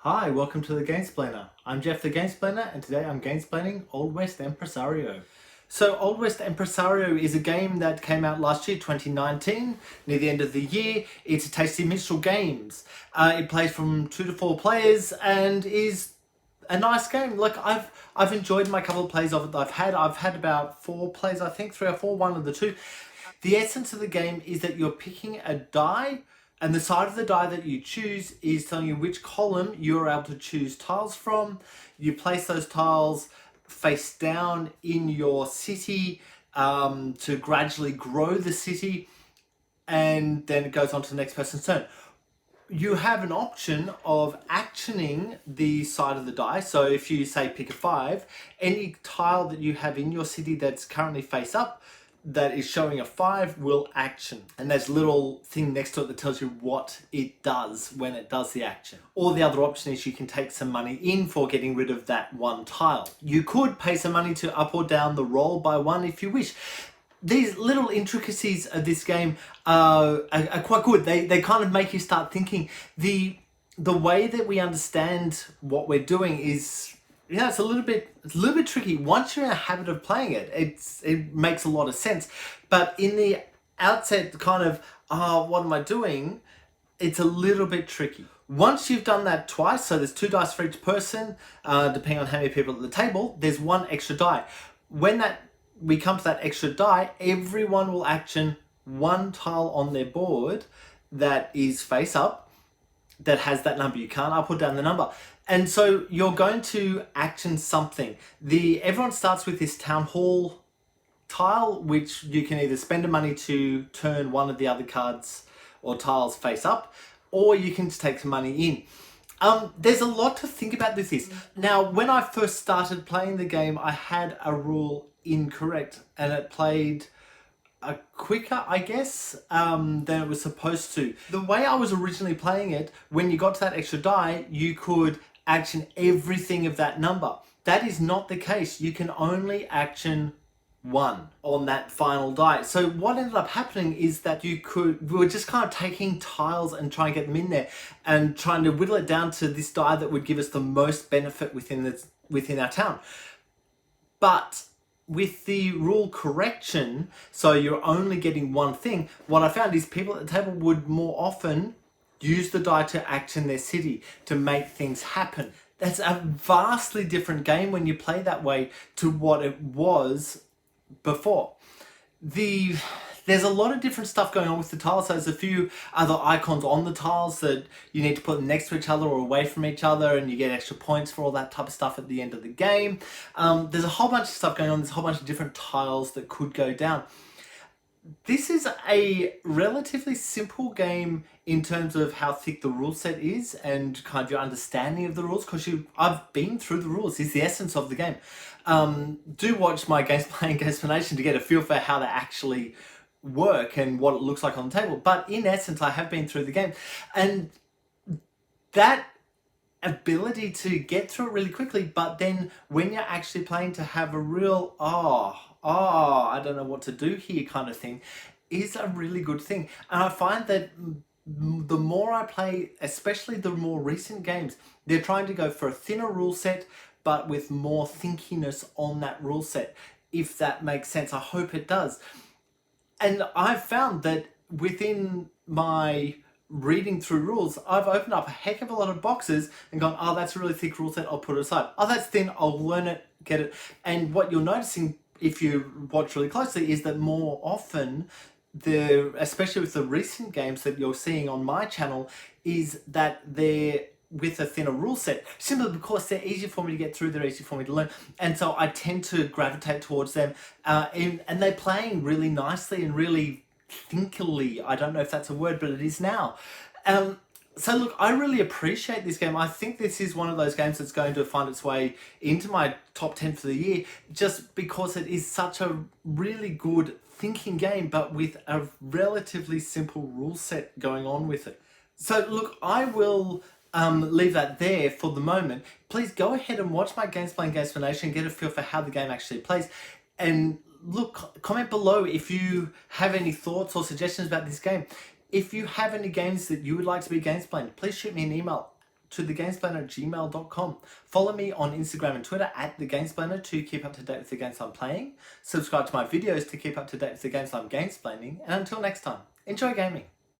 Hi, welcome to the Gamesplainer. I'm Jeff the Gamesplainer, and today I'm gamesplaining Old West Empresario. So Old West Empresario is a game that came out last year, 2019, near the end of the year. It's a tasty minstrel games. It plays from 2 to 4 players and is a nice game. Like I've enjoyed my couple of plays of it that I've had about 4 plays, I think, 3 or 4, one of the two. The essence of the game is that you're picking a die, and the side of the die that you choose is telling you which column you're able to choose tiles from. You place those tiles face down in your city to gradually grow the city, and then it goes on to the next person's turn. You have an option of actioning the side of the die. So if you say pick a 5, any tile that you have in your city that's currently face up that is showing a 5 will action. And there's a little thing next to it that tells you what it does when it does the action. Or the other option is you can take some money in for getting rid of that one tile. You could pay some money to up or down the roll by 1 if you wish. These little intricacies of this game are quite good. They kind of make you start thinking. The way that we understand what we're doing is, it's a little bit tricky. Once you're in a habit of playing it, it makes a lot of sense. But in the outset, kind of, what am I doing? It's a little bit tricky. Once you've done that twice, so there's 2 dice for each person, depending on how many people at the table, there's 1 extra die. When we come to that extra die, everyone will action 1 tile on their board that is face up, that has that number. You can't up or down the number. And so you're going to action something. Everyone starts with this town hall tile, which you can either spend the money to turn one of the other cards or tiles face up, or you can just take some money in. There's a lot to think about with this. Now, when I first started playing the game, I had a rule incorrect, and it played quicker, I guess, than it was supposed to. The way I was originally playing it, when you got to that extra die, you could action everything of that number. That is not the case. You can only action 1 on that final die. So what ended up happening is that we were just kind of taking tiles and trying to get them in there and trying to whittle it down to this die that would give us the most benefit within our town. But with the rule correction, so you're only getting 1 thing, what I found is people at the table would more often use the die to action their city, to make things happen. That's a vastly different game when you play that way to what it was before. There's a lot of different stuff going on with the tiles. So there's a few other icons on the tiles that you need to put next to each other or away from each other, and you get extra points for all that type of stuff at the end of the game. There's a whole bunch of stuff going on. There's a whole bunch of different tiles that could go down. This is a relatively simple game in terms of how thick the rule set is and kind of your understanding of the rules, because I've been through the rules. It's the essence of the game. Do watch my Gamesplaination to get a feel for how they actually work and what it looks like on the table. But in essence, I have been through the game, and that ability to get through it really quickly, but then when you're actually playing, to have a real I don't know what to do here kind of thing is a really good thing. And I find that the more I play, especially the more recent games, they're trying to go for a thinner rule set but with more thinkiness on that rule set, if that makes sense. I hope it does. And I've found that within my reading through rules, I've opened up a heck of a lot of boxes and gone, that's a really thick rule set, I'll put it aside. That's thin, I'll learn it, get it. And what you're noticing, if you watch really closely, is that more often, especially with the recent games that you're seeing on my channel, is that they're with a thinner rule set, simply because they're easier for me to get through, they're easier for me to learn, and so I tend to gravitate towards them, and they're playing really nicely and really thinkily. I don't know if that's a word, but it is now. So look, I really appreciate this game. I think this is one of those games that's going to find its way into my top 10 for the year, just because it is such a really good thinking game, but with a relatively simple rule set going on with it. So look, I will leave that there for the moment. Please go ahead and watch my Gamesplained and get a feel for how the game actually plays. And look, comment below if you have any thoughts or suggestions about this game. If you have any games that you would like to be gamesplaned, please shoot me an email to thegamesplainer@gmail.com. Follow me on Instagram and Twitter at thegamesplainer to keep up to date with the games I'm playing. Subscribe to my videos to keep up to date with the games I'm gamesplaining. And until next time, enjoy gaming.